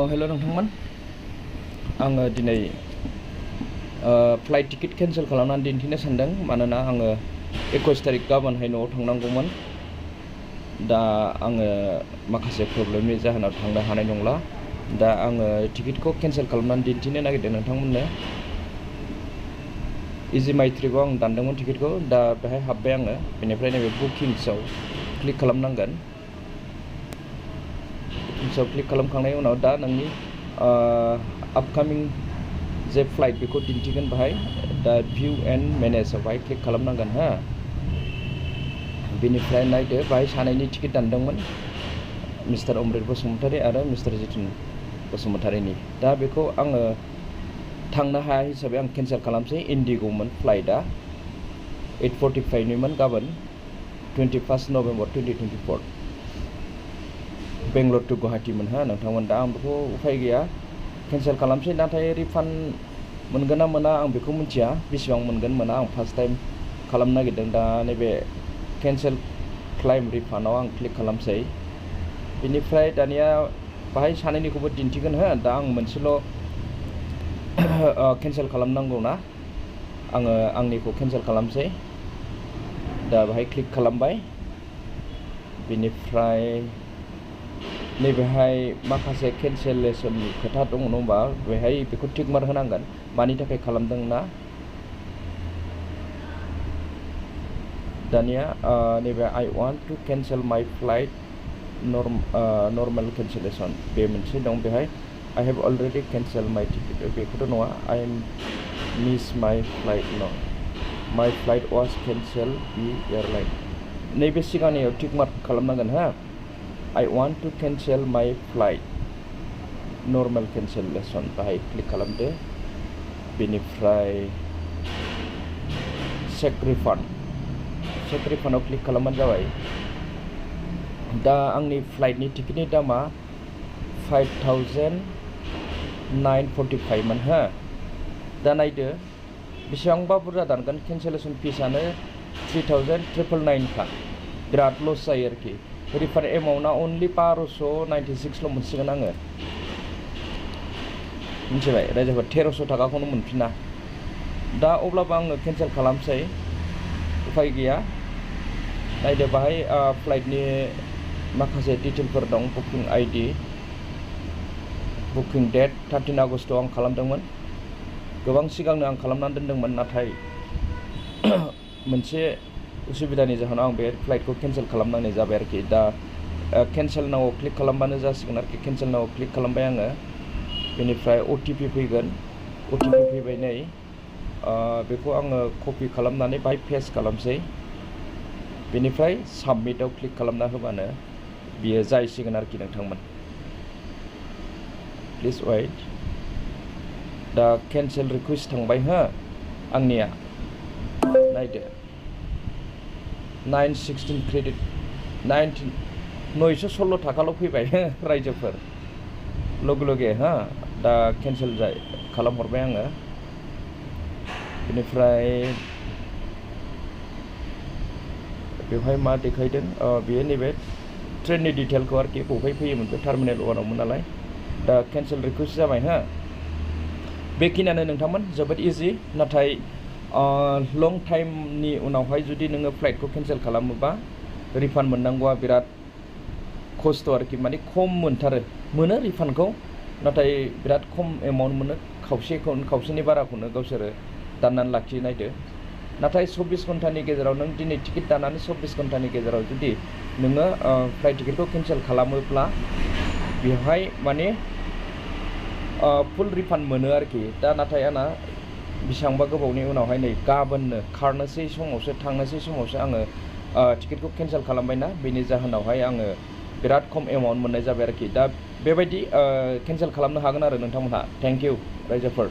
हेल' नोंथांमोन आङो दिनै फ्लाइट टिकेट केन्सेल खालामनानै दिन्थिनो सानदों मानोना आङो 21 तारिख गाबोनहाय न'आव थांनांगौमोन दा आङो माखासे प्रब्लेमनि जाहोनाव थांनो हानाय नंला दा आङो टिकेटखौ केन्सेल खालामनानै दिन्थिनो नागिरदों नोंथांमोननो इजि माइ ट्रिपआव आं दानदोंमोन टिकेटखौ दा बेहाय हाबबाय आङो बेनिफ्राय नैबे बुकिंसआव क्लिक खालामनांगोन बुकिंसआव क्लिक खालामखांनायनि उनाव दा नोंनि आपकामिं जे फ्लाइट बेखौ दिन्थिगोन बाहाय दा भिउ एन्ड मेनेजआव बाहाय क्लिक खालामनांगोन हा बेनिफ्राय नायदो बाहाय सानैनि टिकेट दानदोंमोन मिस्टार अमृत बसुमतारी आरो मिस्टार जितुन बसुमतारीनि दा बेखौ आङो थांनो हाया हिसाबै आं केन्सेल खालामसै इन्डिग'मोन फ्लाइटआ 8:45 निमोन गाबोन 21 नभेम्बर 2024 बेंगलर टु गुवाहाटीमोन हा नोंथांमोन दा आं बेखौ उफाय गैया केन्सेल खालामसै नाथाय रिफान्ड मोनगोन ना मोना आं बेखौ मिथिया बेसेबां मोनगोन मोना आं फार्स्ट टाइम खालामनो नागिरदों दा नैबे केन्सेल क्लाइम रिफान्डआव आं क्लिक खालामसै बेनिफ्राय दानिया बाहाय सानैनिखौबो दिन्थिगोन हो दा आं मोनसेल' केन्सेल खालामनांगौ ना आङो आंनिखौ केन्सेल खालामसै दा बाहाय क्लिक खालामबाय बेनिफ्राय नैबेहाय माखासे केन्सेलेसननि खोथा दङ नङा होमबा बेहाय बेखौ टिक मार्क होनांगोन मानि थाखाय खालामदों ना दानिया नैबे आइ वान्ट टु केन्सेल माइ फ्लाइट नर्मेल केन्सेलेसन बे मोनसे दं बेहाय I have already cancelled my ticket बेखौथ' नङा I miss my flight no my flight was cancelled the airline नैबे सिगांनियाव टिक मार्क खालामनांगोन हा I want to cancel my flight normal cancellation बाहाय क्लिक खालामदो बेनिफ्राय चेक रिफान्डआव क्लिक खालामबानो जाबाय दा आंनि फ्लाइटनि टिकेटनि दामा 5,945 मोन हा दा नायदो बेसेबांबा बुरजा दानगोन केन्सेलेसन फिसआनो 3,999 खा बिराद लस जायो आरोखि रिफान्ड एमाउन्टआ अनलि 1296ल' मोनसिगोन आङो मिथिबाय रायजोफोर 1300 थाखाखौनो मोनफिना दा अब्लाबो आङो केन्सेल खालामसै उफाय गैया नायदो बाहाय फ्लाइटनि माखासे डिटेलफोर दं बुकिं आइडि बुकिं डेट 13 आगस्टआव आं खालामदोंमोन गोबां सिगांनो आं खालामनानै दोनदोंमोन नाथाय मोनसे उसुबिदानि जाहोनाव आं बे फ्लाइटखौ केन्सेल खालामनांनाय जाबाय आरोखि दा केन्सेल नावआव क्लिक खालामबानो जासिगोन आरोखि केन्सेल नावआव क्लिक खालामबाय आङो बेनिफ्राय OTP फैगोन OTP फैबाय नै बेखौ आङो कपि खालामनानै बाहाय पेस्ट खालामसै बेनिफ्राय साबमिटआव क्लिक खालामना होबानो बियो जायसिगोन आरोखि नोंथांमोन प्लिज वेट दा केन्सेल रिकुवेस्ट थांबाय हो आंनिया नायदो 916 क्रेडिट 916 थाखाल' फैबाय रायजोफोर लगे लगे हा दा केन्सेल खालामहरबाय आङो बेनिफ्राय बेवहाय मा देखायदों बेयो नैबे ट्रेननि डिटेलखौ आरोखि बबेहाय फैयोमोन बे टार्मिनेल 1आवमोन नालाय दा केन्सेल रिकुवेस्ट जाबाय हा बेखिनियानो नोंथांमोन जोबोद इजि नाथाय लं टाइमनि उनावहाय जुदि नोङो फ्लाइटखौ केन्सेल खालामोबा रिफान्ड मोननांगौआ बिराद खस्थ' आरोखि माने खम मोनो रिफान्डखौ नाथाय बिराद खम एमाउन्ट मोनो खावसेनि बाराखौनो गावसोरो दाननानै लाखियो नायदो नाथाय 24 घन्टानि गेजेराव नों दिनै टिकेट दानानै 24 घन्टानि गेजेराव जुदि नोङो फ्लाइट टिकेटखौ केन्सेल खालामोब्ला बेवहाय माने फुल रिफान्ड मोनो आरोखि दा नाथाय आंना बेसेबांबा गोबावनि उनावहाय नै गाबोननो खारनोसै समावसो थांनोसै समावसो आङो टिकेटखौ केन्सेल खालामबायना बेनि जाहोनावहाय आङो बिराद खम एमाउन्ट मोननाय जाबाय आरोखि दा बेबायदि केन्सेल खालामनो हागोन आरो नोंथांमोनहा थेंक इउ रायजोफोर